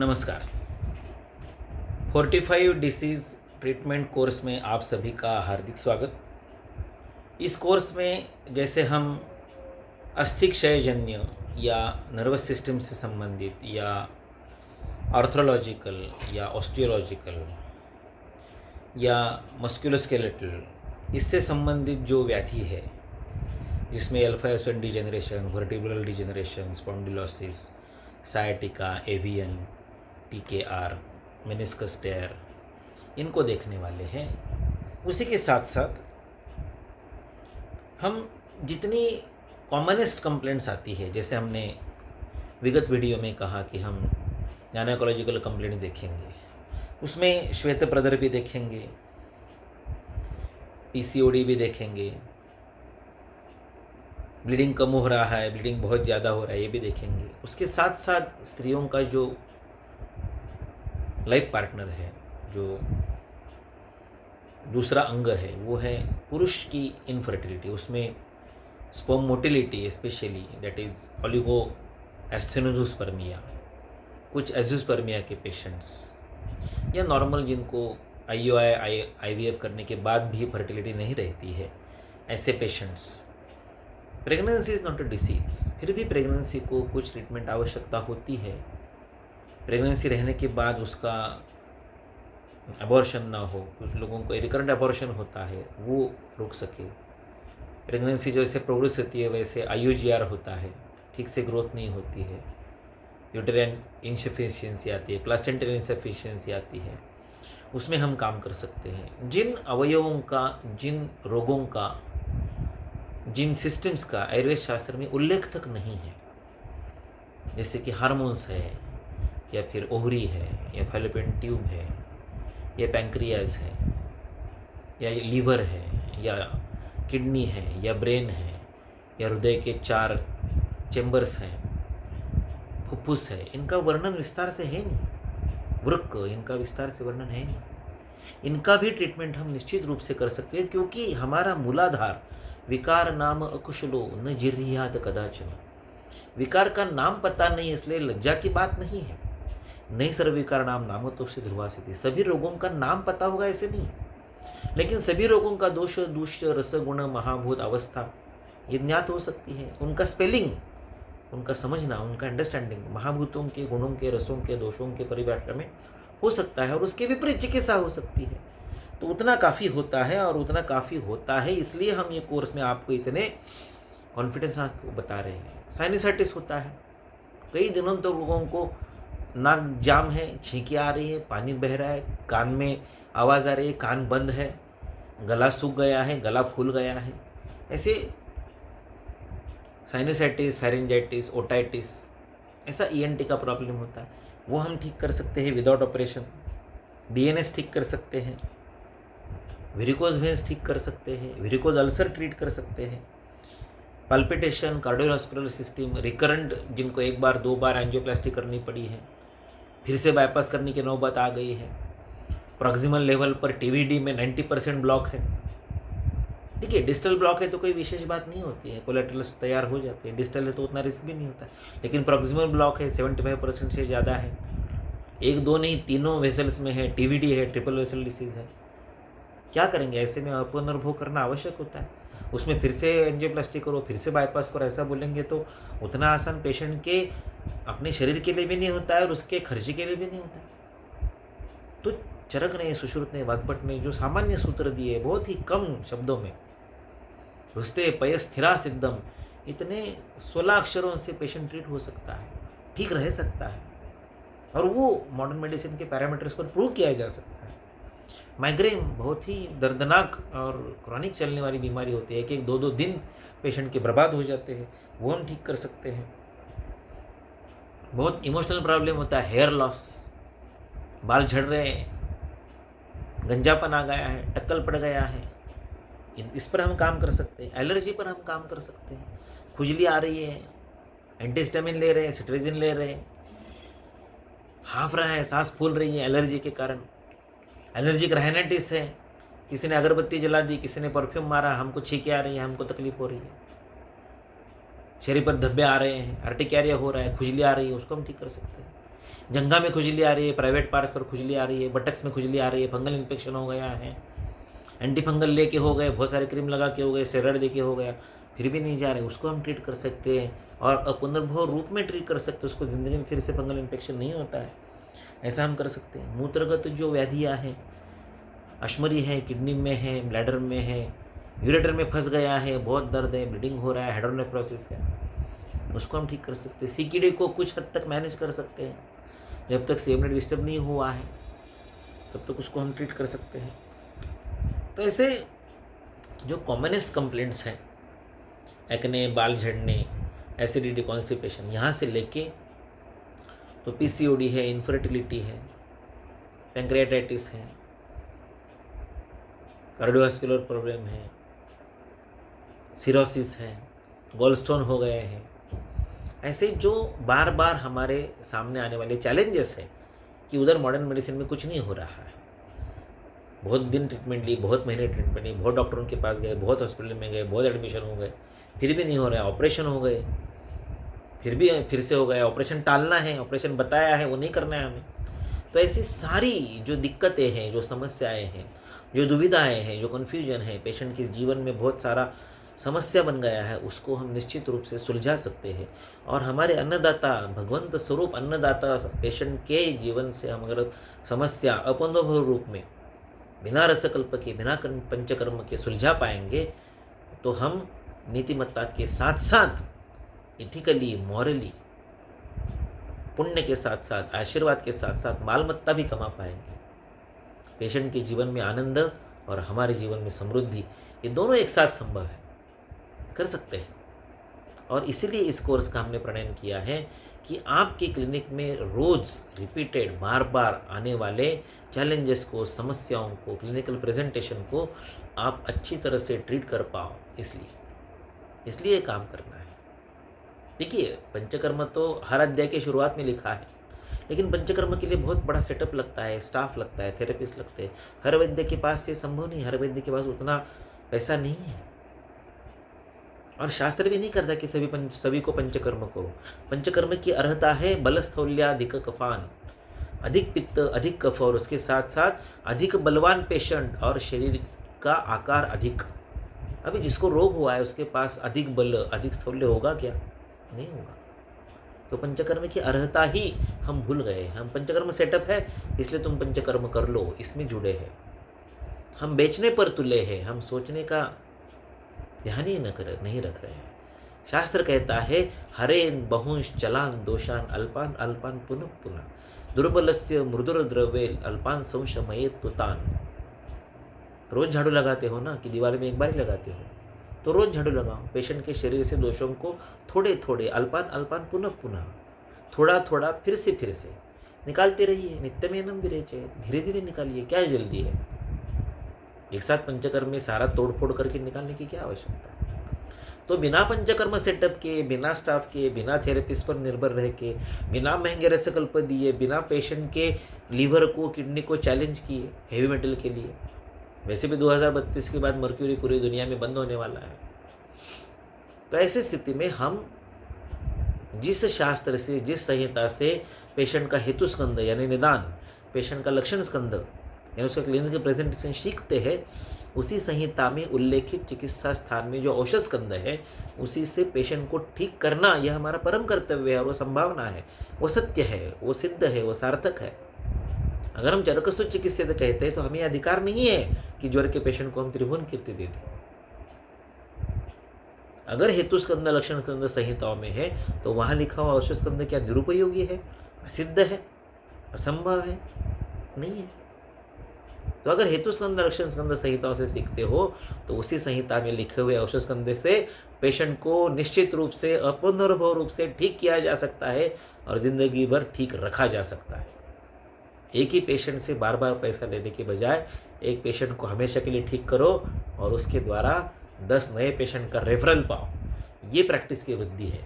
नमस्कार। 45 disease treatment course में आप सभी का हार्दिक स्वागत। इस कोर्स में जैसे हम अस्थि क्षयजन्य या नर्वस सिस्टम से संबंधित या आर्थ्रोलॉजिकल या ऑस्टियोलॉजिकल या मस्कुलोस्केलेटल इससे संबंधित जो व्याधि है, जिसमें alpha acid degeneration, vertebral degeneration, spondylosis, sciatica, avian, TKR, meniscus tear, इनको देखने वाले हैं। उसी के साथ साथ हम जितनी कॉमनेस्ट कंप्लेंट्स आती है, जैसे हमने विगत वीडियो में कहा कि हम गायनेकोलॉजिकल कंप्लेंट्स देखेंगे, उसमें श्वेत प्रदर भी देखेंगे, PCOD भी देखेंगे, ब्लीडिंग कम हो रहा है, ब्लीडिंग बहुत ज़्यादा हो रहा है, ये भी देखेंगे। उसके साथ साथ स्त्रियों का जो लाइफ पार्टनर है, जो दूसरा अंग है, वो है पुरुष की इनफर्टिलिटी। उसमें sperm motility specially, that is oligoasthenozoospermia, कुछ एजोस्पर्मिया के पेशेंट्स या नॉर्मल जिनको IUI IVF करने के बाद भी फर्टिलिटी नहीं रहती है, ऐसे patients. Pregnancy is not a disease, फिर भी प्रेगनेंसी को कुछ ट्रीटमेंट आवश्यकता होती है। प्रेगनेंसी रहने के बाद उसका अबॉर्शन ना हो, कुछ लोगों को रिकरेंट अबॉर्शन होता है, वो रुक सके। प्रेगनेंसी जैसे प्रोग्रेस होती है वैसे IUGR होता है, ठीक से ग्रोथ नहीं होती है, यूटेराइन इनसफिशिएंसी आती है, प्लासेंटल इनसफिशिएंसी आती है, उसमें हम काम कर सकते हैं। जिन अवयवों का, जिन रोगों का, जिन सिस्टम्स का आयुर्वेद शास्त्र में उल्लेख तक नहीं है, जैसे कि हार्मोन्स है, या फिर ओवरी है, या फैलोपियन ट्यूब है, या पैंक्रियाज है, या लीवर है, या किडनी है, या ब्रेन है, या हृदय के 4 चेम्बर्स हैं, फुफ्फुस है, इनका वर्णन विस्तार से है नहीं। वृक्क, इनका विस्तार से वर्णन है नहीं। इनका भी ट्रीटमेंट हम निश्चित रूप से कर सकते हैं, क्योंकि हमारा मूलाधार विकार नाम अकुशलो न जिर्याद कदाचन। विकार का नाम पता नहीं, इसलिए लज्जा की बात नहीं है। नहीं सर्वविकार नाम नामतो से ध्रुवासिति। सभी रोगों का नाम पता होगा ऐसे नहीं, लेकिन सभी रोगों का दोष, दूष्य, रस, गुण, महाभूत अवस्था ये ज्ञात हो सकती है। उनका स्पेलिंग, उनका समझना, उनका अंडरस्टैंडिंग महाभूतों के, गुणों के, रसों के, दोषों के परिभाषा में हो सकता है, और उसके विपरीत चिकित्सा हो सकती है। तो उतना काफ़ी होता है, और उतना काफ़ी होता है इसलिए हम ये कोर्स में आपको इतने कॉन्फिडेंस को बता रहे हैं। साइनसाइटिस होता है, कई दिनों तो लोगों को नाक जाम है, छींकें आ रही है, पानी बह रहा है, कान में आवाज़ आ रही है, कान बंद है, गला सूख गया है, गला फूल गया है, ऐसे साइनसाइटिस, फेरेंजाइटिस, ओटाइटिस, ऐसा ENT का प्रॉब्लम होता है, वो हम ठीक कर सकते हैं विदाउट ऑपरेशन। DNS ठीक कर सकते हैं, वेरिकोज वेन्स ठीक कर सकते हैं, वेरिकोज अल्सर ट्रीट कर सकते हैं, पल्पिटेशन, कार्डियोवास्कुलर सिस्टम, रिकरेंट जिनको 1 बार 2 बार एंजियोप्लास्टी करनी पड़ी है, फिर से बाईपास करने की नौबत आ गई है, प्रॉक्सिमल लेवल पर TVD में 90% ब्लॉक है। देखिए, डिस्टल ब्लॉक है तो कोई विशेष बात नहीं होती है, कोलेटरल्स तैयार हो जाते हैं। डिस्टल है तो उतना रिस्क भी नहीं होता, लेकिन प्रॉक्सिमल ब्लॉक है, 75% से ज़्यादा है, 1 2 नहीं, तीनों वेसल्स में है, TVD है, ट्रिपल वेसल डिसीज़ है। क्या करेंगे? ऐसे में पुनर्भोग करना आवश्यक होता है। उसमें फिर से एंजियोप्लास्टी करो, फिर से बाईपास करो, ऐसा बोलेंगे तो उतना आसान पेशेंट के अपने शरीर के लिए भी नहीं होता है, और उसके खर्चे के लिए भी नहीं होता है। तो चरक ने, सुश्रुत ने, वाग्भट ने जो सामान्य सूत्र दिए, बहुत ही कम शब्दों में, रुस्ते पय स्थिरा सिद्धम, इतने 16 अक्षरों से पेशेंट ट्रीट हो सकता है, ठीक रह सकता है, और वो मॉडर्न मेडिसिन के पैरामीटर्स पर प्रूव किया जा सकता है। माइग्रेन बहुत ही दर्दनाक और क्रॉनिक चलने वाली बीमारी होती है, 1 2 दिन पेशेंट के बर्बाद हो जाते हैं, वो हम ठीक कर सकते हैं। बहुत इमोशनल प्रॉब्लम होता है, हेयर लॉस, बाल झड़ रहे हैं, गंजापन आ गया है, टक्कल पड़ गया है, इस पर हम काम कर सकते हैं। एलर्जी पर हम काम कर सकते हैं, खुजली आ रही है, एंटीहिस्टामिन ले रहे हैं, सिट्रेजिन ले रहे हैं, हाफ रहा है, सांस फूल रही है एलर्जी के कारण, एलर्जिक राइनाइटिस है, किसी ने अगरबत्ती जला दी, किसी ने परफ्यूम मारा, हमको छींकें आ रही है, हमको तकलीफ हो रही है, शरीर पर धब्बे आ रहे हैं, अर्टिकेरिया हो रहा है, खुजली आ रही है, उसको हम ठीक कर सकते हैं। जंघा में खुजली आ रही है, प्राइवेट पार्ट्स पर खुजली आ रही है, बटक्स में खुजली आ रही है, फंगल इन्फेक्शन हो गया है, एंटी फंगल लेके हो गए, बहुत सारे क्रीम लगा के हो गए, स्टेरॉइड दे के हो गया, फिर भी नहीं जा रहे, उसको हम ट्रीट कर सकते हैं और पुनर्भव रूप में ट्रीट कर सकते हैं, उसको ज़िंदगी में फिर से फंगल इन्फेक्शन नहीं होता है, ऐसा हम कर सकते हैं। मूत्रगत जो व्याधियाँ हैं, अश्मरी है, किडनी में है, ब्लैडर में है, यूरेटर में फंस गया है, बहुत दर्द है, ब्लीडिंग हो रहा है, हाइड्रोनेफ्रोसिस है, उसको हम ठीक कर सकते हैं। सीकीडी को कुछ हद तक मैनेज कर सकते हैं, जब तक सेवनेट डिस्टर्ब नहीं हुआ है तब तक उसको हम ट्रीट कर सकते हैं। तो ऐसे जो कॉमनेस्ट कंप्लेंट्स हैं, एक्ने, बाल झड़ने, एसिडिटी, कॉन्स्टिपेशन, यहाँ से लेके तो पीसीओडी है, इनफर्टिलिटी है, पैंक्रियाटाइटिस है, कार्डियोवास्कुलर प्रॉब्लम है, सिरोसिस है, गॉलस्टोन हो गए हैं, ऐसे जो बार बार हमारे सामने आने वाले चैलेंजेस हैं कि उधर मॉडर्न मेडिसिन में कुछ नहीं हो रहा है। बहुत दिन ट्रीटमेंट ली, बहुत महीने ट्रीटमेंट ली, बहुत डॉक्टरों के पास गए, बहुत हॉस्पिटल में गए, बहुत एडमिशन हो गए, फिर भी नहीं हो रहा है। ऑपरेशन हो गए, फिर से हो गया। ऑपरेशन टालना है, ऑपरेशन बताया है वो नहीं करना है हमें। तो ऐसी सारी जो दिक्कतें हैं, जो समस्याएं हैं, जो दुविधाएं हैं, जो कन्फ्यूजन है, पेशेंट के जीवन में बहुत सारा समस्या बन गया है, उसको हम निश्चित रूप से सुलझा सकते हैं। और हमारे अन्नदाता, भगवंत स्वरूप अन्नदाता पेशेंट के जीवन से हम अगर समस्या अपंदोभव रूप में बिना रसकल्प के, बिना पंचकर्म के सुलझा पाएंगे तो हम नीतिमत्ता के साथ साथ इथिकली, मॉरली, पुण्य के साथ साथ, आशीर्वाद के साथ साथ मालमत्ता भी कमा पाएंगे। पेशेंट के जीवन में आनंद और हमारे जीवन में समृद्धि, ये दोनों एक साथ संभव है, कर सकते हैं। और इसीलिए इस कोर्स का हमने प्रणयन किया है कि आपके क्लिनिक में रोज़ रिपीटेड, बार बार आने वाले चैलेंजेस को, समस्याओं को, क्लिनिकल प्रेजेंटेशन को आप अच्छी तरह से ट्रीट कर पाओ। इसलिए काम करना है। देखिए, पंचकर्म तो हर अध्याय की शुरुआत में लिखा है, लेकिन पंचकर्म के लिए बहुत बड़ा सेटअप लगता है, स्टाफ लगता है, थेरेपिस्ट लगते हैं। हर वैद्य के पास ये संभव नहीं, हर वैद्य के पास उतना पैसा नहीं है, और शास्त्र भी नहीं करता कि सभी को पंचकर्म करो। पंचकर्म की अर्हता है बलस्थौल्याधिक कफान, अधिक पित्त, अधिक कफ, और उसके साथ साथ अधिक बलवान पेशेंट और शरीर का आकार अधिक। अभी जिसको रोग हुआ है उसके पास अधिक बल, अधिक स्थौल्य होगा क्या? नहीं होगा। तो पंचकर्म की अर्हता ही हम भूल गए। हम पंचकर्म सेटअप है इसलिए तुम पंचकर्म कर लो, इसमें जुड़े हैं। हम बेचने पर तुले हैं, हम सोचने का ध्यान ही नहीं रख रहे हैं। शास्त्र कहता है हरेन बहुंश चलान दोषान अल्पान अल्पान पुनः पुनः दुर्बलस्य मृदुर द्रव्येल अल्पान संशमयेत तुतान। रोज झाड़ू लगाते हो ना, कि दीवार में एक बार ही लगाते हो? तो रोज झाड़ू लगाओ। पेशेंट के शरीर से दोषों को थोड़े थोड़े, अल्पान अल्पान पुनः पुनः, थोड़ा थोड़ा, फिर से निकालते रहिए। नित्यमेनम विरेचय, धीरे धीरे निकालिए, क्या जल्दी है? एक साथ पंचकर्म में सारा तोड़फोड़ करके निकालने की क्या आवश्यकता है? तो बिना पंचकर्म सेटअप के, बिना स्टाफ के, बिना थेरेपिस्ट पर निर्भर रह के, बिना महंगे रसकल्प दिए, बिना पेशेंट के लीवर को, किडनी को चैलेंज किए हेवी मेटल के लिए, वैसे भी 2032 के बाद मर्क्यूरी पूरी दुनिया में बंद होने वाला है। तो ऐसी स्थिति में हम जिस शास्त्र से, जिस संहिता से पेशेंट का हेतु स्कंद यानी निदान, पेशेंट का लक्षण स्कंद यानी उसका क्लिनिकल प्रेजेंटेशन सीखते हैं, उसी संहिता में उल्लेखित चिकित्सा स्थान में जो औषध स्कंद है, उसी से पेशेंट को ठीक करना, यह हमारा परम कर्तव्य है, और वो संभावना है, वो सत्य है, वो सिद्ध है, वो सार्थक है। अगर हम चरकसु चिकित्सा कहते हैं तो हमें अधिकार नहीं है कि ज्वर के पेशेंट को हम त्रिभुवन कीर्ति दे दें। अगर हेतु स्कंद, लक्षण स्कंद संहिताओं में है तो वहाँ लिखा हुआ औषध स्कंद क्या निरुपयोगी है, असिद्ध है, असंभव है? नहीं है। तो अगर हेतु स्कंद, लक्षण स्कंद संहिताओं से सीखते हो तो उसी संहिता में लिखे हुए औषध स्कंद से पेशेंट को निश्चित रूप से, अपुनर्भव रूप से ठीक किया जा सकता है और जिंदगी भर ठीक रखा जा सकता है। एक ही पेशेंट से बार बार पैसा लेने के बजाय एक पेशेंट को हमेशा के लिए ठीक करो और उसके द्वारा 10 नए पेशेंट का रेफरल पाओ। ये प्रैक्टिस की वृद्धि है,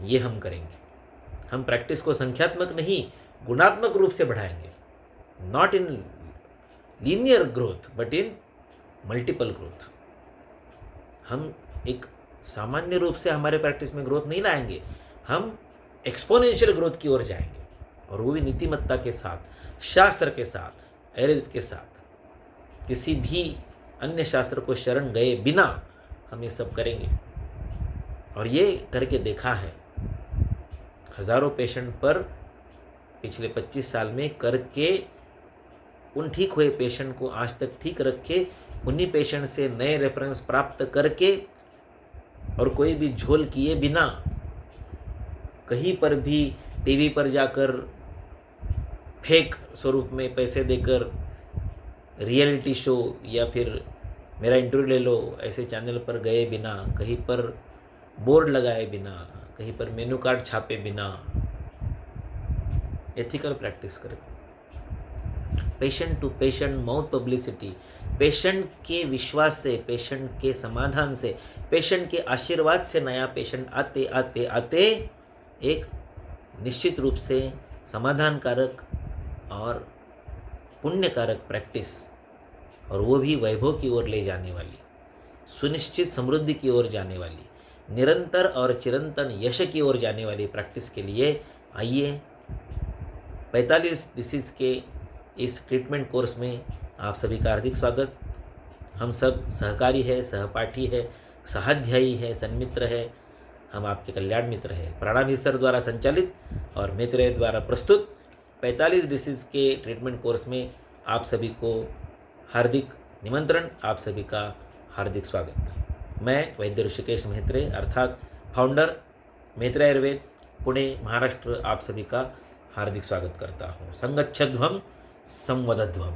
ये हम करेंगे। हम प्रैक्टिस को संख्यात्मक नहीं, गुणात्मक रूप से बढ़ाएंगे। Not in linear growth but in multiple growth. हम एक सामान्य रूप से हमारे प्रैक्टिस में ग्रोथ नहीं लाएंगे, हम एक्सपोनेंशियल ग्रोथ की ओर जाएंगे। और वो भी नीतिमत्ता के साथ, शास्त्र के साथ, आयुर्वेद के साथ, किसी भी अन्य शास्त्र को शरण गए बिना हम ये सब करेंगे। और ये करके देखा है, हज़ारों पेशेंट पर पिछले 25 साल में करके उन ठीक हुए पेशेंट को आज तक ठीक रखे, उन्हीं पेशेंट से नए रेफरेंस प्राप्त करके और कोई भी झोल किए बिना, कहीं पर भी टीवी पर जाकर फेक स्वरूप में पैसे देकर रियलिटी शो या फिर मेरा इंटरव्यू ले लो ऐसे चैनल पर गए बिना, कहीं पर बोर्ड लगाए बिना, कहीं पर मेनू कार्ड छापे बिना एथिकल प्रैक्टिस करें। Patient to patient mouth publicity, patient के विश्वास से, पेशेंट के समाधान से, पेशेंट के आशीर्वाद से नया पेशेंट आते आते आते एक निश्चित रूप से समाधानकारक और पुण्यकारक प्रैक्टिस, और वो भी वैभव की ओर ले जाने वाली, सुनिश्चित समृद्धि की ओर जाने वाली, निरंतर और चिरंतन यश की ओर जाने वाली प्रैक्टिस के लिए आइए 45 डिसीज़ के इस ट्रीटमेंट कोर्स में आप सभी का हार्दिक स्वागत। हम सब सहकारी है, सहपाठी है, सहाध्यायी है, सन्मित्र है, हम आपके कल्याण मित्र हैं। प्राणाभी सर द्वारा संचालित और मित्र द्वारा प्रस्तुत 45 डिसीज़ के ट्रीटमेंट कोर्स में आप सभी को हार्दिक निमंत्रण, आप सभी का हार्दिक स्वागत। मैं वैद्य ऋषिकेश मेहत्रे अर्थात फाउंडर मेहत्रे आयुर्वेद पुणे महाराष्ट्र आप सभी का हार्दिक स्वागत करता हूँ। संगच्छध्वम संवदध्वम।